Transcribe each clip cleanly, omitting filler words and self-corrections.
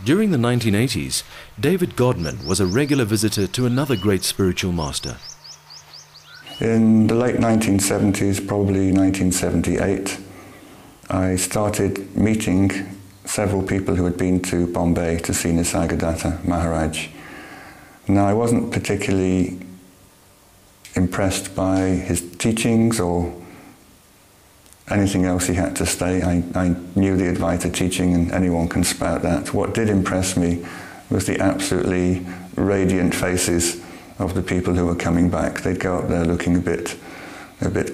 During the 1980s, David Godman was a regular visitor to another great spiritual master. In the late 1970s, probably 1978, I started meeting several people who had been to Bombay to see Nisargadatta Maharaj. Now, I wasn't particularly impressed by his teachings or anything else he had to say. I knew the Advaita teaching, and anyone can spout that. What did impress me was the absolutely radiant faces of the people who were coming back. They'd go up there looking a bit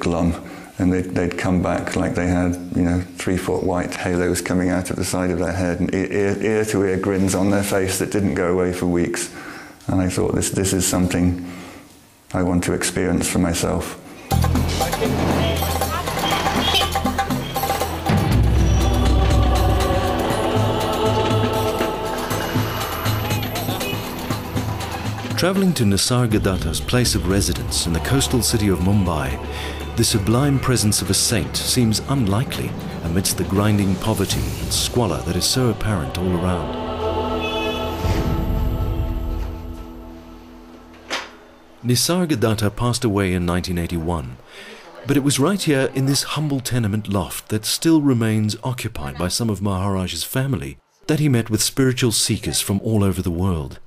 glum, and they'd come back like they had, 3-foot white halos coming out of the side of their head, and ear-to-ear grins on their face that didn't go away for weeks. And I thought, this is something I want to experience for myself. Travelling to Nisargadatta's place of residence in the coastal city of Mumbai, the sublime presence of a saint seems unlikely amidst the grinding poverty and squalor that is so apparent all around. Nisargadatta passed away in 1981, but it was right here in this humble tenement loft that still remains occupied by some of Maharaj's family that he met with spiritual seekers from all over the world.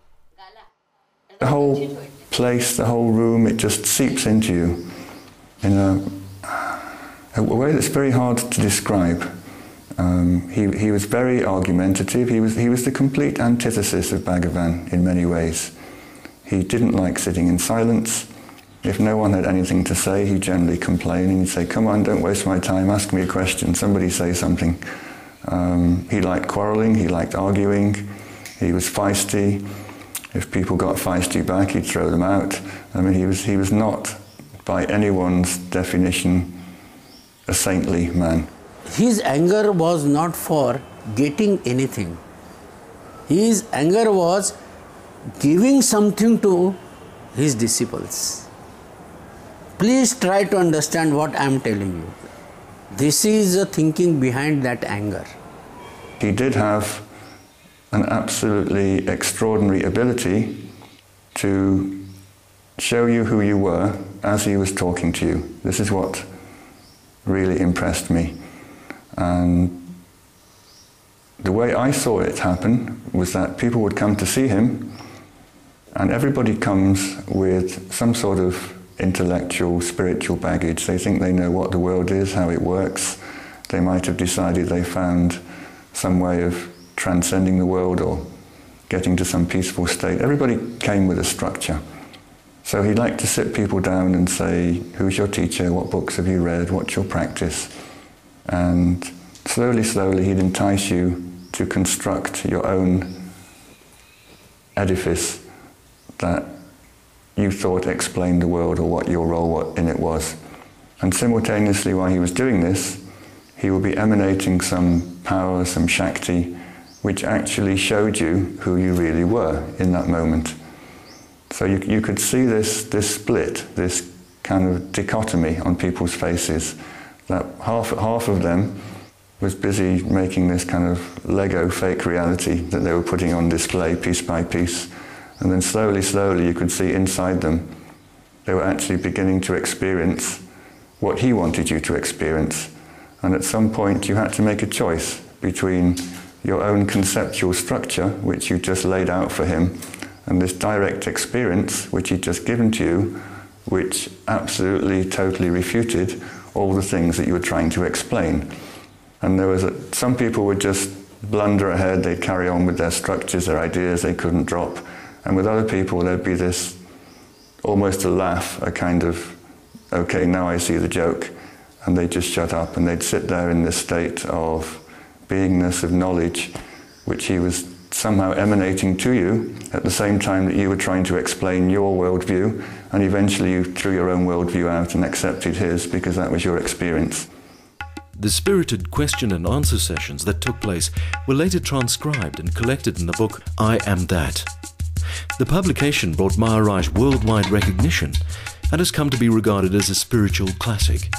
The whole place, the whole room, it just seeps into you in a way that's very hard to describe. He was very argumentative. He was the complete antithesis of Bhagavan in many ways. He didn't like sitting in silence. If no one had anything to say, he'd generally complain, and he'd say, "Come on, don't waste my time, ask me a question, somebody say something." He liked quarrelling, he liked arguing, he was feisty. If people got feisty back, he'd throw them out. I mean, he was not, by anyone's definition, a saintly man. His anger was not for getting anything. His anger was giving something to his disciples. Please try to understand what I am telling you. This is the thinking behind that anger. He did have an absolutely extraordinary ability to show you who you were as he was talking to you. This is what really impressed me. And the way I saw it happen was that people would come to see him, and everybody comes with some sort of intellectual, spiritual baggage. They think they know what the world is, how it works. They might have decided they found some way of transcending the world or getting to some peaceful state. Everybody came with a structure. So he'd like to sit people down and say, "Who's your teacher? What books have you read? What's your practice?" And slowly, slowly he'd entice you to construct your own edifice that you thought explained the world or what your role in it was. And simultaneously, while he was doing this, he would be emanating some power, some Shakti, which actually showed you who you really were in that moment. So you could see this split, this kind of dichotomy on people's faces, that half of them was busy making this kind of Lego fake reality that they were putting on display piece by piece. And then slowly, slowly you could see inside them, they were actually beginning to experience what he wanted you to experience. And at some point you had to make a choice between your own conceptual structure, which you just laid out for him, and this direct experience, which he'd just given to you, which absolutely, totally refuted all the things that you were trying to explain. And there was some people would just blunder ahead, they'd carry on with their structures, their ideas, they couldn't drop. And with other people, there'd be this, almost a laugh, a kind of, "Okay, now I see the joke." And they'd just shut up, and they'd sit there in this state of beingness, of knowledge, which he was somehow emanating to you at the same time that you were trying to explain your worldview, and eventually you threw your own worldview out and accepted his because that was your experience. The spirited question and answer sessions that took place were later transcribed and collected in the book I Am That. The publication brought Maharaj worldwide recognition and has come to be regarded as a spiritual classic.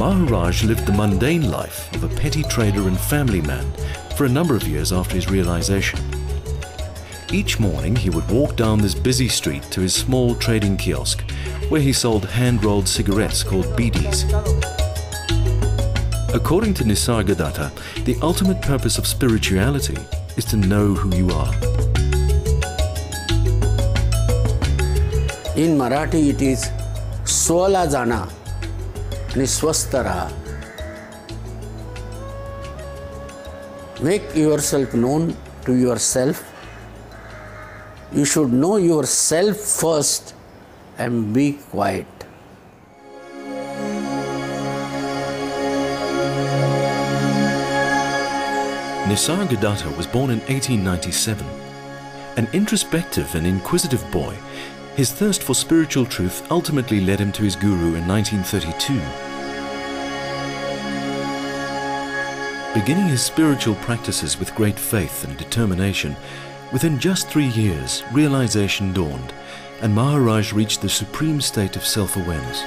Maharaj lived the mundane life of a petty trader and family man for a number of years after his realization. Each morning he would walk down this busy street to his small trading kiosk where he sold hand-rolled cigarettes called bidis. According to Nisargadatta, the ultimate purpose of spirituality is to know who you are. In Marathi it is Swala Jana and Swastara. Make yourself known to yourself. You should know yourself first and be quiet. Nisargadatta was born in 1897. An introspective and inquisitive boy, his thirst for spiritual truth ultimately led him to his guru in 1932. Beginning his spiritual practices with great faith and determination, within just 3 years, realization dawned, and Maharaj reached the supreme state of self-awareness.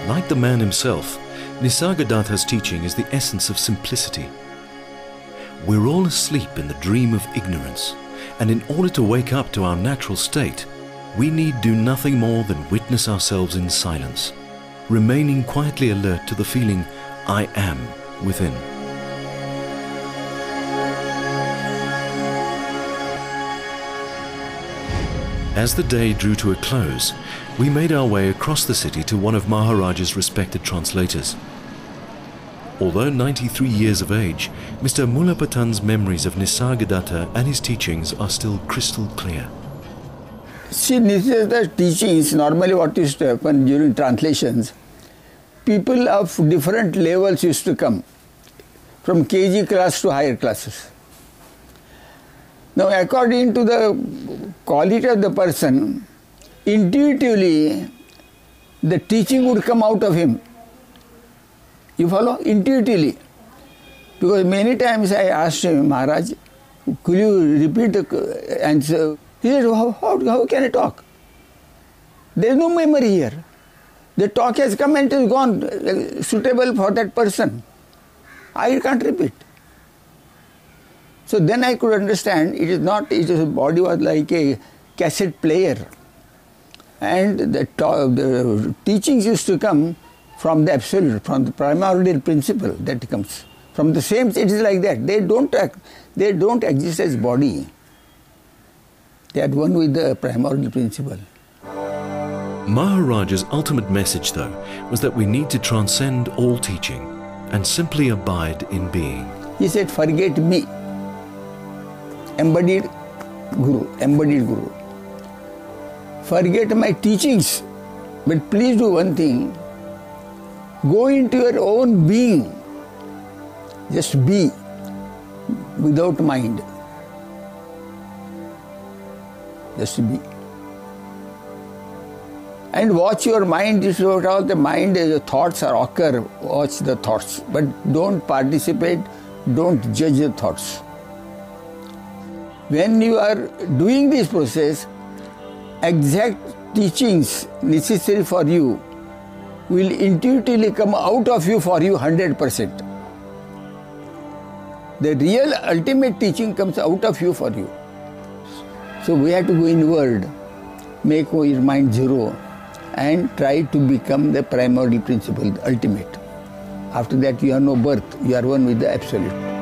Like the man himself, Nisargadatta's teaching is the essence of simplicity. We're all asleep in the dream of ignorance, and in order to wake up to our natural state, we need do nothing more than witness ourselves in silence, remaining quietly alert to the feeling I am within. As the day drew to a close, we made our way across the city to one of Maharaj's respected translators. Although 93 years of age, Mr. Mulapatan's memories of Nisargadatta and his teachings are still crystal clear. See, Nisargadatta's teachings, normally what used to happen during translations, people of different levels used to come, from KG class to higher classes. Now, according to the quality of the person, intuitively, the teaching would come out of him. You follow? Intuitively. Because many times I asked him, Maharaj, could you repeat the answer? He said, how can I talk? There is no memory here. The talk has come and it is gone, suitable for that person. I can't repeat. So then I could understand it is not, his body was like a cassette player. And the teachings used to come from the absolute, from the primordial principle that comes. From the same, it is like that. They don't exist as body. They are one with the primordial principle. Maharaj's ultimate message, though, was that we need to transcend all teaching and simply abide in being. He said, forget me. Embodied Guru. Forget my teachings, but please do one thing. Go into your own being. Just be, without mind. Just be. And watch your mind, this is what all the mind, the thoughts are occur, watch the thoughts. But don't participate, don't judge the thoughts. When you are doing this process, exact teachings necessary for you will intuitively come out of you for you 100%. The real ultimate teaching comes out of you for you. So we have to go inward, make your mind zero and try to become the primordial principle, the ultimate. After that you have no birth, you are one with the Absolute.